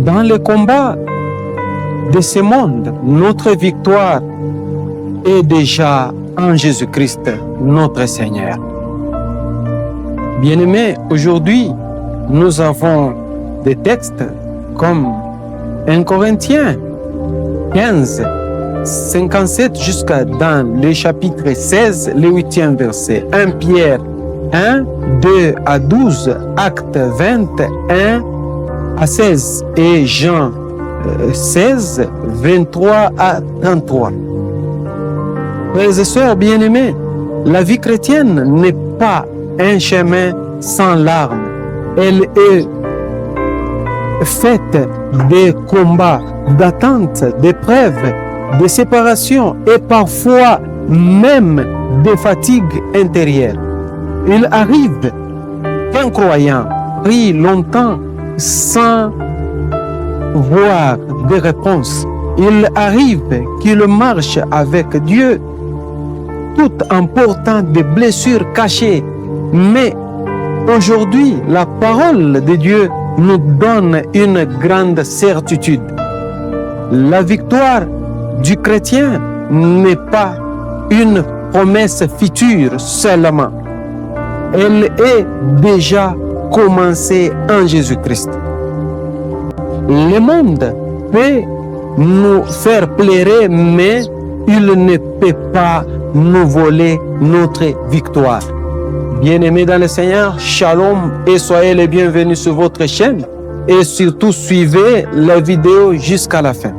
Dans le combat de ce monde, notre victoire est déjà en Jésus-Christ, notre Seigneur. Bien-aimés, aujourd'hui, nous avons des textes comme 1 Corinthiens 15, 57 jusqu'à dans le chapitre 16, le 8e verset. 1 Pierre 1, 2 à 12, Actes 21 à 16 et Jean 16, 23 à 33. Frères et sœurs bien-aimés, la vie chrétienne n'est pas un chemin sans larmes. Elle est faite de combats, d'attentes, d'épreuves, de séparation et parfois même de fatigues intérieures. Il arrive qu'un croyant prie longtemps sans voir de réponse. Il arrive qu'il marche avec Dieu tout en portant des blessures cachées. Mais aujourd'hui, la parole de Dieu nous donne une grande certitude. La victoire du chrétien n'est pas une promesse future seulement. Elle est déjà commencée en Jésus-Christ. Le monde peut nous faire pleurer, mais il ne peut pas nous voler notre victoire. Bien-aimés dans le Seigneur, shalom et soyez les bienvenus sur votre chaîne et surtout suivez la vidéo jusqu'à la fin.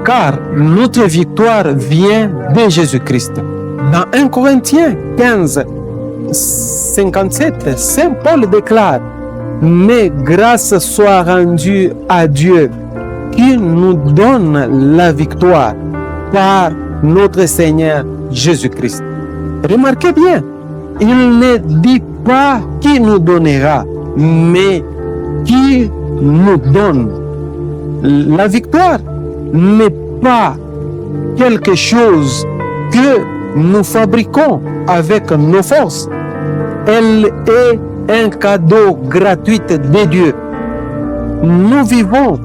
Car notre victoire vient de Jésus-Christ. Dans 1 Corinthiens 15, 57, Saint Paul déclare: mais grâce soit rendue à Dieu qui nous donne la victoire par notre Seigneur Jésus-Christ. Remarquez bien, il ne dit pas qui nous donnera, mais qui nous donne. La victoire n'est pas quelque chose que nous fabriquons avec nos forces. Elle est un cadeau gratuit de Dieu. Nous vivons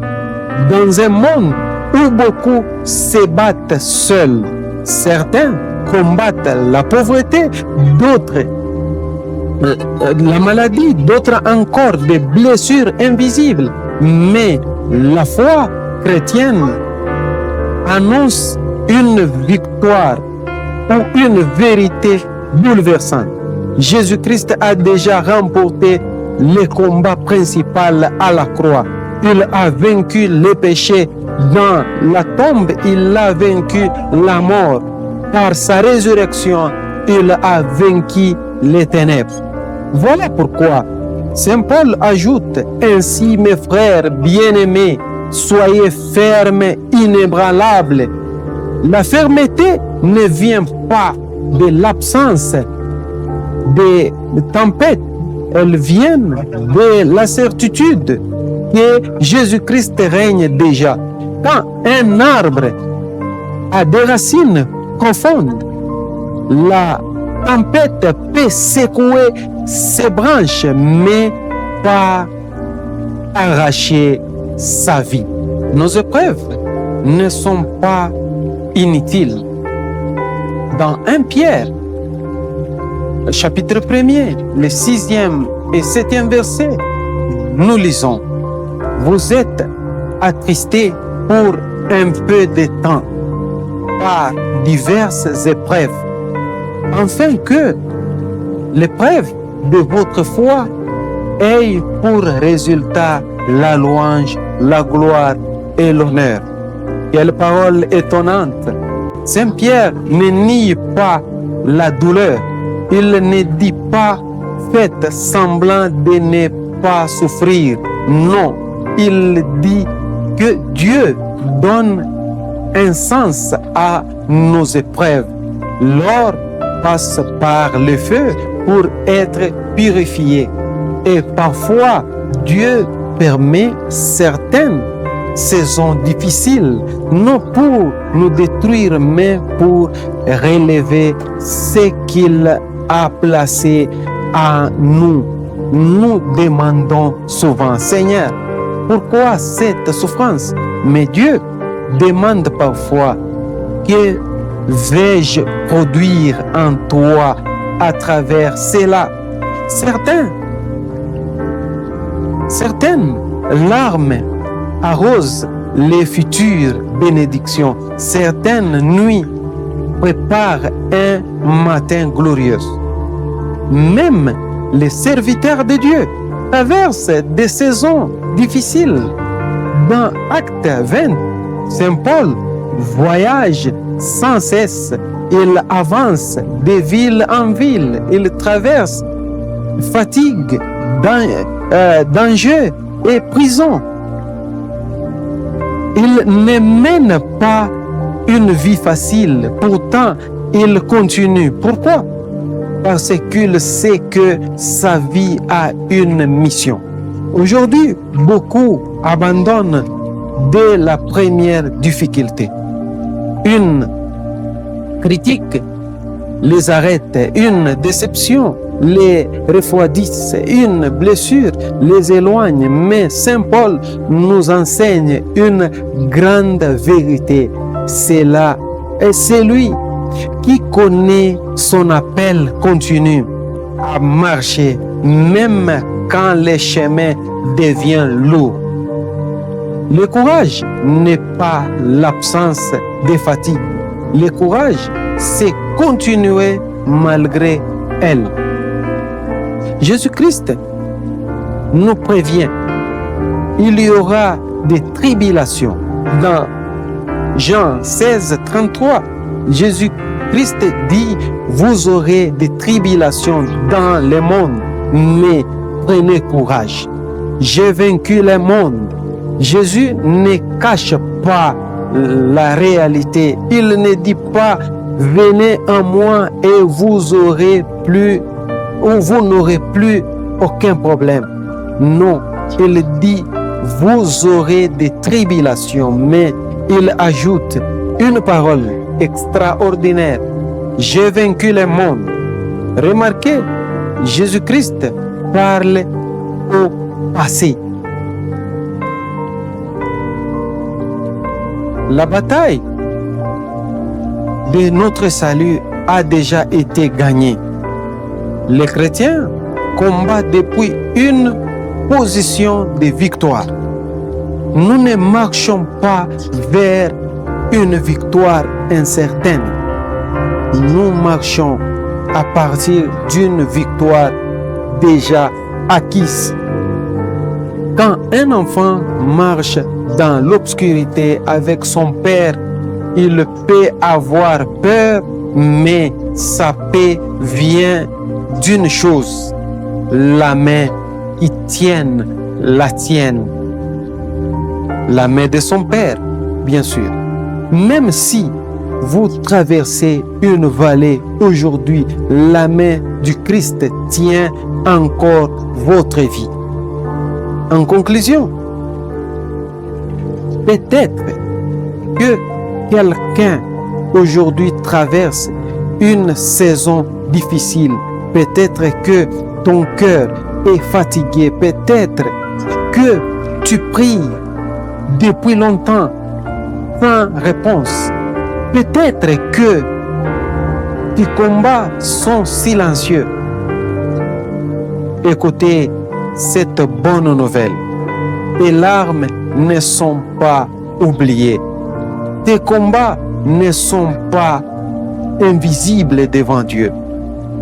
dans un monde où beaucoup se battent seuls. Certains combattent la pauvreté, d'autres la maladie, d'autres encore des blessures invisibles. Mais la foi chrétienne annonce une victoire ou une vérité bouleversante. Jésus-Christ a déjà remporté le combat principal à la croix. Il a vaincu le péché dans la tombe, il a vaincu la mort. Par sa résurrection, il a vaincu les ténèbres. Voilà pourquoi Saint Paul ajoute: ainsi, mes frères bien-aimés, soyez fermes, inébranlables. La fermeté ne vient pas de l'absence des tempêtes, elle vient de la certitude que Jésus-Christ règne déjà. Quand un arbre a des racines profondes, la tempête peut secouer ses branches, mais pas arracher sa vie. Nos épreuves ne sont pas inutiles. Dans 1 Pierre, chapitre 1er, le 6e et 7e verset, nous lisons: vous êtes attristés pour un peu de temps par diverses épreuves, afin que l'épreuve de votre foi ait pour résultat la louange, la gloire et l'honneur. Quelle parole étonnante! Saint Pierre ne nie pas la douleur. Il ne dit pas faites semblant de ne pas souffrir. Non, il dit que Dieu donne un sens à nos épreuves. L'or passe par le feu pour être purifié. Et parfois, Dieu permet certaines saisons difficiles, non pour nous détruire, mais pour relever ce qu'il a placé en nous. Nous demandons souvent: Seigneur, Pourquoi cette souffrance? Mais Dieu demande parfois, que vais-je produire en toi à travers cela? Certaines larmes arrosent les futures bénédictions. Certaines nuits préparent un matin glorieux. Même les serviteurs de Dieu traversent des saisons difficiles. Dans Acte 20, Saint Paul voyage sans cesse. Il avance de ville en ville. Il traverse fatigue, danger et prison. Il ne mène pas une vie facile. Pourtant, il continue. Pourquoi? Parce qu'il sait que sa vie a une mission. Aujourd'hui, beaucoup abandonnent dès la première difficulté. Une critique les arrête, une déception les refroidisse, une blessure les éloigne. Mais Saint Paul nous enseigne une grande vérité. C'est là, et c'est lui qui connaît son appel continue à marcher, même quand le chemin devient lourd. Le courage n'est pas l'absence de fatigue. Le courage, c'est continuer malgré elle. Jésus-Christ nous prévient, il y aura des tribulations. Dans Jean 16, 33, Jésus-Christ dit, vous aurez des tribulations dans le monde, mais prenez courage. J'ai vaincu le monde. Jésus ne cache pas la réalité. Il ne dit pas, venez à moi et vous n'aurez plus aucun problème. Non, il dit, vous aurez des tribulations, mais il ajoute une parole extraordinaire. J'ai vaincu le monde. Remarquez, Jésus-Christ parle au passé. La bataille de notre salut a déjà été gagnée. Les chrétiens combattent depuis une position de victoire. Nous ne marchons pas vers une victoire incertaine. Nous marchons à partir d'une victoire déjà acquise. Quand un enfant marche dans l'obscurité avec son père, il peut avoir peur, mais sa paix vient d'une chose, la main qui tienne la tienne. La main de son père, bien sûr. Même si vous traversez une vallée aujourd'hui, la main du Christ tient encore votre vie. En conclusion, peut-être que quelqu'un aujourd'hui traverse une saison difficile. Peut-être que ton cœur est fatigué. Peut-être que tu pries depuis longtemps sans réponse. Peut-être que tes combats sont silencieux. Écoutez cette bonne nouvelle. Tes larmes ne sont pas oubliées. Tes combats ne sont pas invisibles devant Dieu.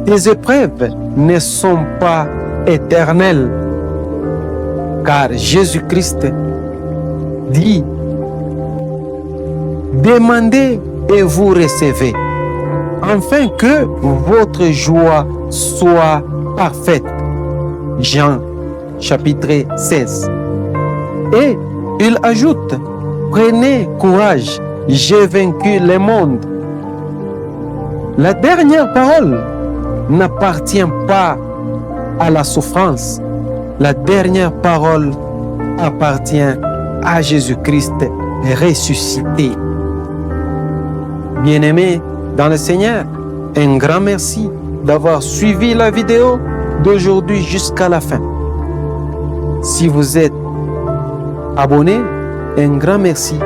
Tes épreuves ne sont pas éternelles. Car Jésus-Christ dit, demandez et vous recevez, afin que votre joie soit parfaite. Jean chapitre 16. Et il ajoute, prenez courage, j'ai vaincu le monde. La dernière parole n'appartient pas à la souffrance. La dernière parole appartient à Jésus-Christ ressuscité. Bien-aimés dans le Seigneur, un grand merci d'avoir suivi la vidéo d'aujourd'hui jusqu'à la fin. Si vous êtes abonnés, un grand merci.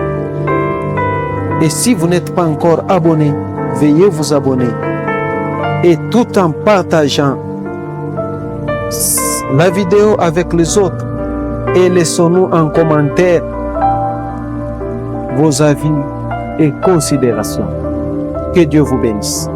Et si vous n'êtes pas encore abonné, veuillez vous abonner. Et tout en partageant la vidéo avec les autres, et laissez-nous en commentaire vos avis et considérations. Que Dieu vous bénisse.